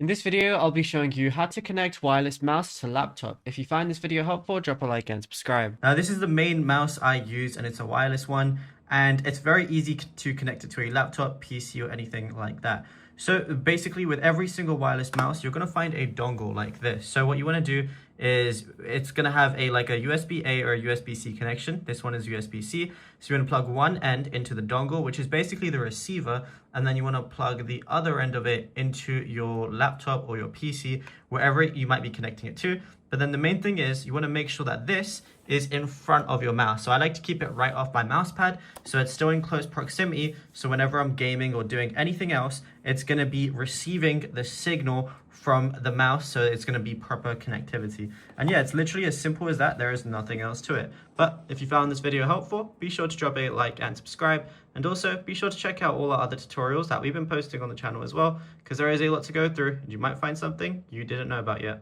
In this video, I'll be showing you how to connect wireless mouse to laptop. If you find this video helpful, drop a like and subscribe. Now this is the main mouse I use and it's a wireless one, and it's very easy to connect it to a laptop, PC or anything like that. So basically with every single wireless mouse, you're going to find a dongle like this. So what you want to do is it's going to have a USB-A or a USB-C connection. This one is USB-C. So you're going to plug one end into the dongle, which is basically the receiver, and then you want to plug the other end of it into your laptop or your PC, wherever you might be connecting it to. But then the main thing is you want to make sure that this is in front of your mouse. So I like to keep it right off my mouse pad so it's still in close proximity. So whenever I'm gaming or doing anything else, it's going to be receiving the signal from the mouse. So it's going to be proper connectivity. And yeah, it's literally as simple as that. There is nothing else to it. But if you found this video helpful, be sure to drop a like and subscribe. And also be sure to check out all our other tutorials that we've been posting on the channel as well, because there is a lot to go through and you might find something you didn't know about yet.